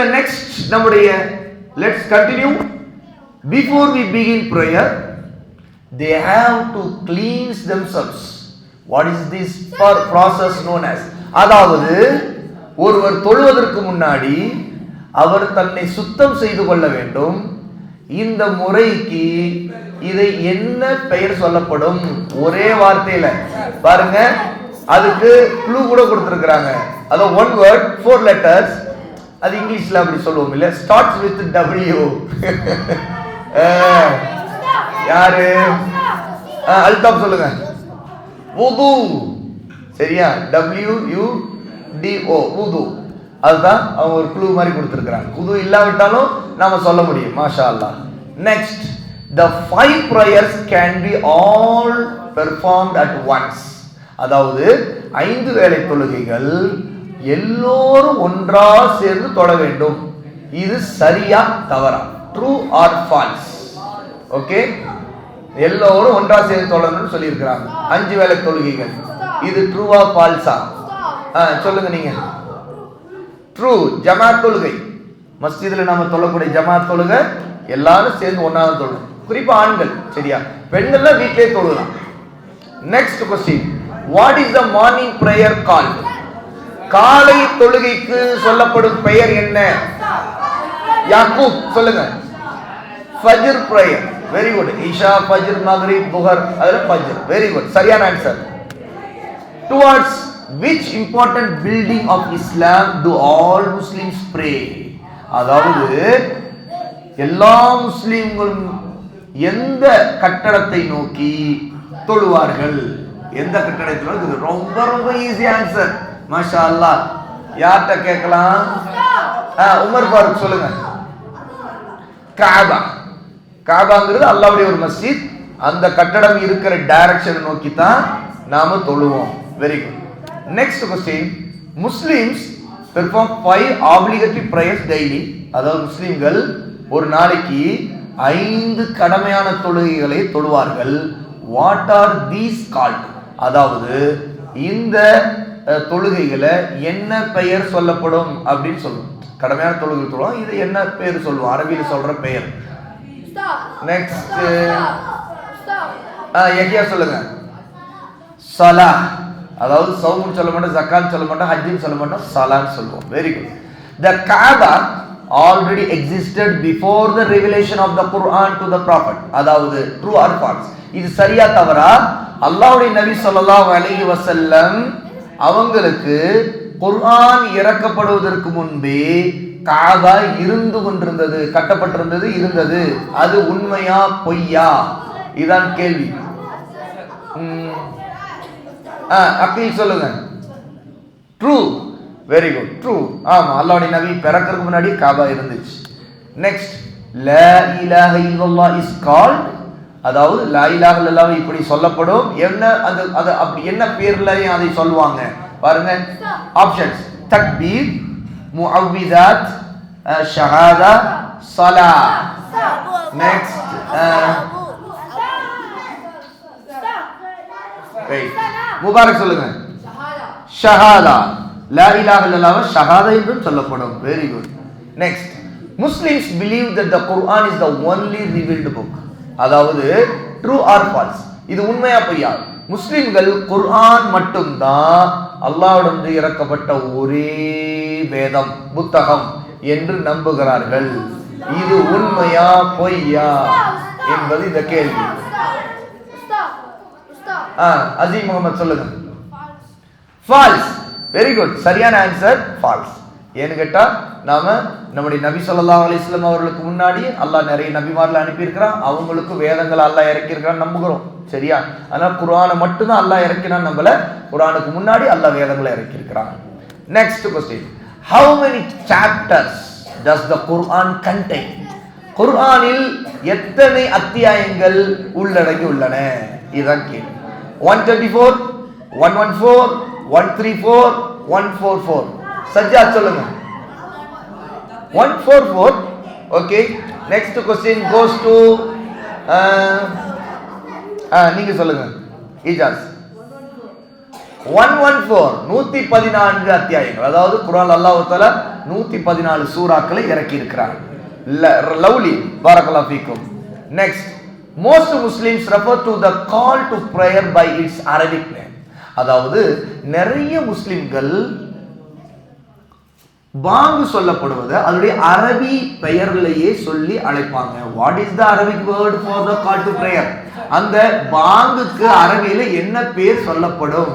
இதுல நெக்ஸ்ட் நம்முடைய let's continue. Before we begin prayer, they have to cleanse themselves. What is this process known as? அதாவது ஒருவர் தொழுவதற்கு முன்னாடி அவர் தன்னை சுத்தம் செய்து கொள்ள வேண்டும். இந்த முறைக்கு இதை என்ன பெயர் சொல்லப்படும்? ஒரே வார்த்தையில பாருங்க, அதுக்கு க்ளூ கூட கொடுத்திருக்காங்க. அது one word 4 letters. அது இங்கிலீஷ்ல அப்படி சொல்லுவோம் இல்ல, starts with W. யாரு அல்தாப் சொல்லுங்க. வுது. சரியா? WUDO வுது. அதுதான் அவங்க ஒரு க்ளூ மாதிரி கொடுத்திருக்காங்க. வுது இல்லாவிட்டாலும் நாம சொல்ல முடியும். மாஷா அல்லாஹ். Next, the 5 prayers can be all performed at once. அதாவது 5 வேளை தொழுகைகள் எல்லோரும் ஒன்றா சேர்ந்து தொழ வேண்டும். இது சரியா தவறா? True or false? ஓகே, எல்லோரும் ஒன்றா சேர்ந்து தொழணும்னு சொல்லி இருக்காங்க. 5 வேளை தொழுகைகள், இது ட்ரூவா ஃபால்ஸா? சொல்லுங்க நீங்க. ட்ரூ. ஜமாத் தொழுகை, மஸ்ஜிதுல நாம தொழக்கூடிய ஜமாத் தொழுகை எல்லாரும் சேர்ந்து ஒன்னாக தொழும், குறிப்பா ஆண்கள். சரியா? பெண்கள்லாம் வீட்டிலே தொழுலாம். Next question, what is the morning prayer called? காலை தொழுகைக்கு சொல்லப்படும் பெயர் என்ன? யாக்கூப் சொல்லுங்க. Fajr prayer. Very good. Isha, Fajr, Maghrib, Zuhr, அதெல்லாம் ஃபஜ்ர். வெரி குட், சரியான answer. Towards which important building of Islam do all Muslims pray? அதாவது எல்லா முஸ்லிம்களும் எந்த கட்டடத்தை நோக்கி தொழுவார்கள்? எந்த கட்டடத்தில்? இது ரொம்ப ரொம்ப ஈஸி ஆன்சர். மாஷா அல்லாஹ். யார்கிட்ட கேட்கலாம்? உமர் ஃபாரூக் சொல்லுங்க. காபா. காபாங்கிறது அல்லாஹ்வுடைய ஒரு மஸ்ஜித். அந்த கட்டடம் இருக்கிற டைரக்ஷனை நோக்கி தான் நாம தொழுவோம். Very good. Next question, Muslims perform 5 obligatory prayers daily. அதாவது முஸ்லிம்கள் ஒரு நாளைக்கு 5 கடமையான தொழுகைகளை தொழுவார்கள். What are these called? அதாவது இந்த தொழுகைகளை என்ன பெயர் சொல்லப்படும் அப்படின்னு சொல்லுவோம். கடமையான தொழுகை தொழுவோம், இது என்ன பெயர் சொல்லுவோம்? அரபியில சொல்ற பெயர். நெக்ஸ்ட் யஹ்யா சொல்லுங்க. ஸலா. அதாவது சௌமுன்னு சொல்ல மாட்டோம், ஜக்காத் சொல்ல மாட்டோம், ஹஜ்ஜுன்னு சொல்ல மாட்டோம், ஸலான்னு சொல்லுவோம். Very good. The Kaaba already existed before the revelation of the Quran to the Prophet. அதாவது true or false? இது சரியா தவறா? அல்லாஹ்வுடைய நபி ஸல்லல்லாஹு அலைஹி வஸல்லம் அவங்களுக்கு குர்ஆன் இறக்கப்படுவதற்கு முன்பே காபா இருந்து கொண்டிருந்தது, கட்டப்பட்டிருந்தது, இருந்தது. அது உண்மையா பொய்யா? இதான் கேள்வி. அக்கீல் சொல்லுங்க. ட்ரூ. Very good, true. ஆமா, அல்லாஹ்வுடைய நபி பிறக்கிறதுக்கு முன்னாடி காபா இருந்துச்சு. நெக்ஸ்ட், லா இலாஹ இல்லல்லாஹ் இஸ் கால்ட். அதாவது லா இலாஹ இல்லல்லாஹ் இப்படி சொல்லப்படும். என்ன அது அப்படி என்ன பேர்ல அதை சொல்வாங்க பாருங்க. ஆப்ஷன்ஸ்: தக்பீர், முஅவ்விதாத், ஷஹாதா, ஸலா. நெக்ஸ்ட் முபாரக் சொல்லுங்க. ஷஹாதா. லா இலாஹ இல்லல்லாஹ் ஷஹாதா என்றும் சொல்லப்படும். Very good. Next, Muslims believe that the Quran is the only revealed book. அதாவது ட்ரூ ஆர் ஃபால்ஸ்? இது உண்மையா பொய்யா? முஸ்லிம்கள் குர்ஆன் மட்டும்தான் அல்லாஹ்விடம் இறக்கப்பட்ட ஒரே வேதம், புத்தகம் என்று நம்புகிறார்கள். இது உண்மையா பொய்யா என்பது இந்த கேள்வி. அஜீம் முகமது சொல்லுங்க. ஃபால்ஸ். வெரி குட், சரியான ஆன்சர் ஃபால்ஸ். ஏன்னு கேட்டா, நாம நம்முடைய நபி ஸல்லல்லாஹு அலைஹி வஸல்லம் அவர்களுக்கு முன்னாடி அல்லாஹ் நிறைய நபிமார்களை அனுப்பி இருக்கிறான். அவங்களுக்கு வேதங்களை அல்லாஹ் இறக்கி இருக்கிறான்னு நம்புகிறோம். சரியா? அதனால குர்ஆனை மட்டும்தான் அல்லாஹ் இறக்கினான் நம்பல. குர்ஆனுக்கு முன்னாடி அல்லாஹ் வேதங்களை இறக்கி இருக்கிறான். Next question, how many chapters does the Quran contain? குர்ஆனில் எத்தனை அத்தியாயங்கள் உள்ளடங்கி உள்ளன? இதுதான் கேள்வி. 124, 114, 134, 144. சஜ்ஜாத் சொல்லுங்க. 144. Okay. Next question goes to நீங்க சொல்லுங்க இஜாஸ். 114 114 அத்தியாயங்கள். அதாவது குர்ஆன் அல்லாஹ் தஆலா 114 சூறாக்களை இறக்கி இருக்கிறார். லவ்லி, பாரக்கல்லாஹு ஃபீக்கும். Next, most Muslims refer to the call to prayer by its Arabic name. அதாவது நிறைய முஸ்லிம்கள் பாங்கு சொல்லப்படுவது அதனுடைய அரபி பெயர்லையே சொல்லி அழைப்பாங்க. What is the Arabic word for the call to prayer? அந்த பாங்குக்கு அரபியில என்ன பேர் சொல்லப்படும்?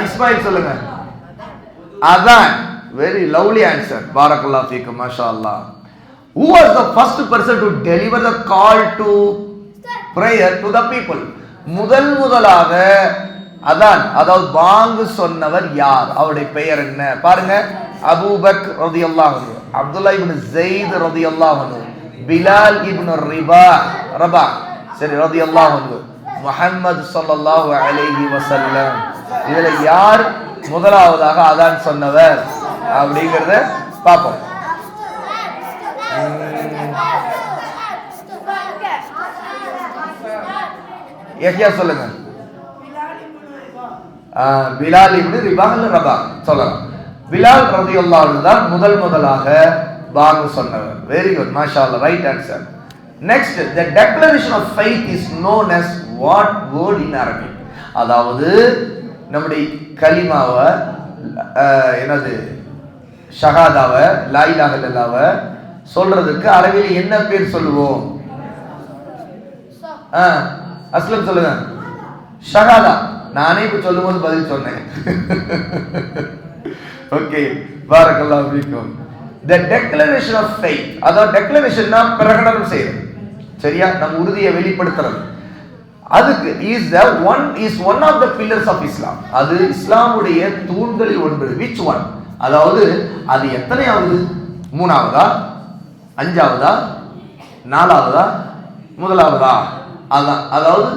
இஸ்மாயில் சொல்லுங்க. அதான். Very lovely answer. பாரக்கல்லாஹு ஃபீக்கும். மாஷாஅல்லாஹ். Who was the first person to deliver the call to prayer to the people? முதலாக அதான், அதாவது பாங்கு சொன்னவர் யார்? அவருடைய பெயர் என்ன? பாருங்க. அபூபக்கர் ரலியல்லாஹு அன்ஹு, அப்துல்லா இப்னு ஸைத் ரலியல்லாஹு அன்ஹு, பிலால் இப்னு ரபா சரி ரலியல்லாஹு அன்ஹு, முஹம்மது ஸல்லல்லாஹு அலைஹி வஸல்லம். இதுல யார் முதலாவதாக அதான் சொன்னவர் அப்படிங்கறத பாப்போம். யஹ்யா சொல்லுங்க. பிலால் இப்னு ரபா சொல்லலாம். பிலால் ரலியல்லாஹு அன்ஹு தான் முதலாக பாங்கு சொன்னவர். வெரி குட், மாஷாஅல்லாஹ், right answer. Next, the declaration of faith is known as what word in Arabic? அதாவது நம்முடைய கலிமாவை என்னது ஷஹாதாவை லா இலாஹ இல்லல்லாஹ்வை சொல்றதுக்கு அரபியில என்ன பேர் சொல்லுவோம்? அஸ்லம் சொல்லுங்க. ஷஹாதா. நானே இப்ப சொல்லும்போது பதில் சொன்னேன். Okay, பாரக்கல்லாஹு ஃபீக்கும். The declaration of faith, அதாவது டெக்ளரேஷன்னா பிரகடனம் செய்யறது, சரியா? நம்ம உறுதியை வெளிப்படுத்துறது. அதுக்கு is one of the pillars of Islam. அது இஸ்லாமுடைய தூண்களில் ஒன்று. which one? அதாவது அது எத்தனையாவது? மூணாவதா, அஞ்சாவதா, நாலாவதா, முதலாவதா? அதான், அதாவது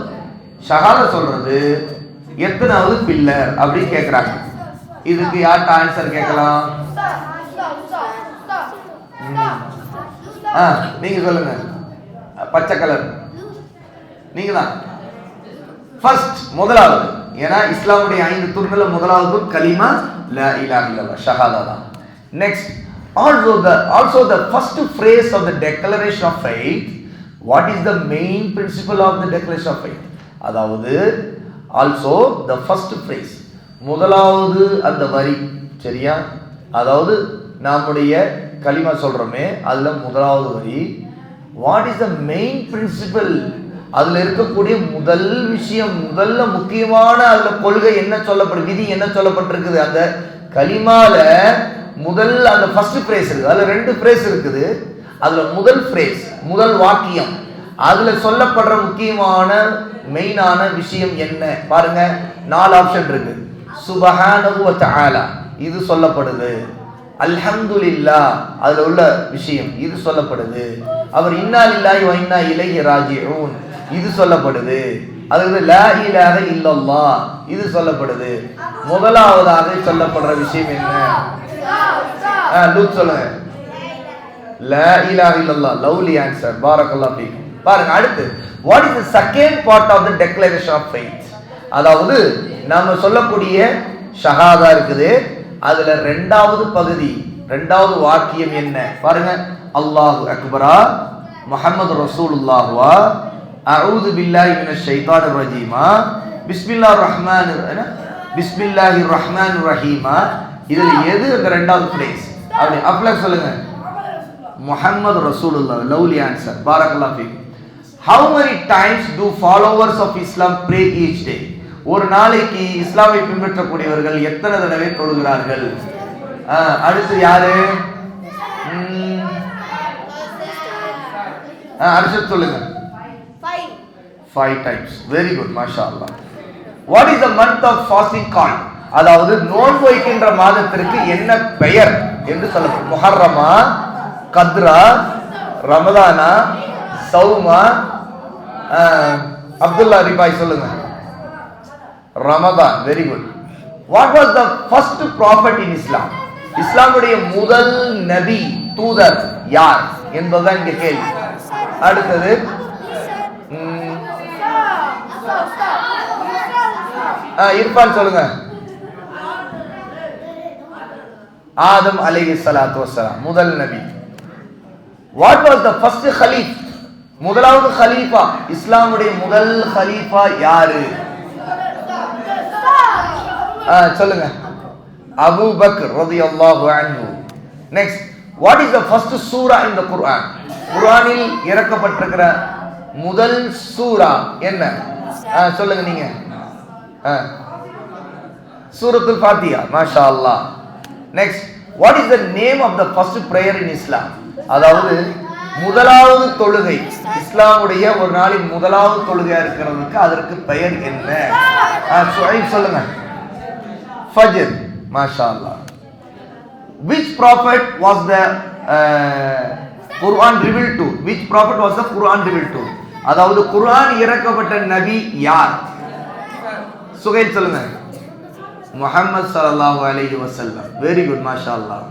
ஷஹாதா சொல்றது எத்தனாவது பில்லர் அப்படி கேக்குறாங்க. இதுக்கு யார்ட்ட ஆன்சர் கேட்கலாம்? நீங்க சொல்லுங்க. பச்சை கலர் நீங்க தான் ஃபர்ஸ்ட், முதலாவது. ஏன்னா இஸ்லாமுடைய 5 தூண்கள்ல முதலாவது கலிமா லா இலாஹ இல்லல்லாஹ், ஷஹாதா தான். Next, also the first phrase of the declaration of faith. What is the main principle of the declaration of faith? அதாவது also the first phrase, முதலாவது அந்த வரி, சரியா? அதாவது நம்முடைய கலிமா சொல்றோமே அதுல முதலாவது வரி. What is the main principle? அதுல இருக்கக்கூடிய முதல் விஷயம், முதல்ல முக்கியமான அதுல கொள்கை என்ன சொல்லப்படு, விதி என்ன சொல்லப்பட்டிருக்குது? அந்த கலிமால முதல் அந்த ஃபர்ஸ்ட் பிரேஸ் இருக்குது. அதுல 2 பிரேஸ் இருக்குது. அதுல முதல் பிரேஸ், முதல் வாக்கியம், அதுல சொல்லப்படுற முக்கியமான மெயினான விஷயம் என்ன? பாருங்க, 4 ஆப்ஷன் இருக்கு. சுப்ஹானஹு வ தஆலா, இது சொல்லப்படுது. அல்ஹம்துலில்லாஹ், அதுல உள்ள விஷயம் இது சொல்லப்படுது. அவர் இன்னா லில்லாஹி வ இன்னா இலைஹி ராஜிஊன், இது சொல்லப்படுது. அதுக்கு லா இலாஹ இல்லல்லாஹ், இது சொல்லப்படுது. முதலாவதாக சொல்லப்படுற விஷயம் என்ன? லூத் சொல்லுங்க. லா இலாஹ இல்லல்லாஹ். Lovely answer. பாரக்கல்லாஹு ஃபீக். பாருங்க அடுத்து, what is the second part of the declaration of faith? அதாவது நாம சொல்லக்கூடிய ஷஹாதா இருக்குது, அதுல 2வது பகுதி, 2வது வாக்கியம் என்ன? பாருங்க. அல்லாஹு அக்பரா, முஹம்மது ரசூலுல்லாஹ்வா, அஊது பில்லாஹி மினஷ் ஷைத்தானிர் ரஜீமா, பிஸ்மில்லாஹிர் ரஹ்மானிர் ரஹீமா. இதுல எது அந்த 2வது ஃப்ரேஸ்? அப்படி அப்ளக் சொல்லுங்க. முஹம்மது ரசூலுல்லாஹ். Lovely answer. பாரக்கல்லாஹு ஃபீக். How many times do followers of Islam pray each day? ஒரு நாளைக்கு இஸ்லாமை பின்பற்றக்கூடியவர்கள் எத்தனை தடவை தொழுகிறார்கள்? அடுத்து யாரு? அர்ஷத் சொல்லுங்க. 5 times. Very good, mashallah. What is the month of fasting called? அதாவது நோன்பு வைக்கின்ற மாதத்திற்கு என்ன பெயர் என்று சொல்லப்படும்? முஹர்ரமா, கத்ரா, ரமதானா, சௌமா? அப்துல்லா ரிபாய் சொல்லுங்க. Ramadan. Very good. What was the first prophet in Islam? இஸ்லாமுடைய முதல் நபி, தூதர் யார் என்பதுதான் இங்க கேள்வி. அடுத்தது இர்ஃபான் சொல்லுங்க. ஆதம் அலைஹிஸ்ஸலாத்து வஸ்ஸலாம் முதல் நபி. What was the first Khalif? முதலாவது கலீஃபா, இஸ்லாமுடைய முதல் கலீஃபா யாரு? சொல்லுங்க. அபூ பக்கர் ரலியல்லாஹு அன்ஹு. Next, what is the first surah in the Quran? குர்ஆனில் இறக்கப்பட்டிருக்கிற முதல் சூரா என்ன? சொல்லுங்க நீங்க. சூரத்துல் ஃபாத்திஹா. மாஷா அல்லாஹ். Next, what is the name of the first prayer in Islam? அதாவது முதலாவது தொழுகை, இஸ்லாமுடைய ஒரு நாளின் முதலாவது தொழுகையா இருக்கிறதுக்கு அதற்கு பெயர் என்ன? சுஹைப் சொல்லுங்க. ஃபஜ்ர். மாஷா அல்லாஹ். Which prophet was the Quran revealed to? Which prophet was the Quran revealed to? அதாவது குர்ஆன் இறக்கப்பட்ட நபி யார்? சுஹைல் சொல்லுங்க. முஹம்மது ஸல்லல்லாஹு அலைஹி வஸல்லம். Very good. மாஷா அல்லாஹ்.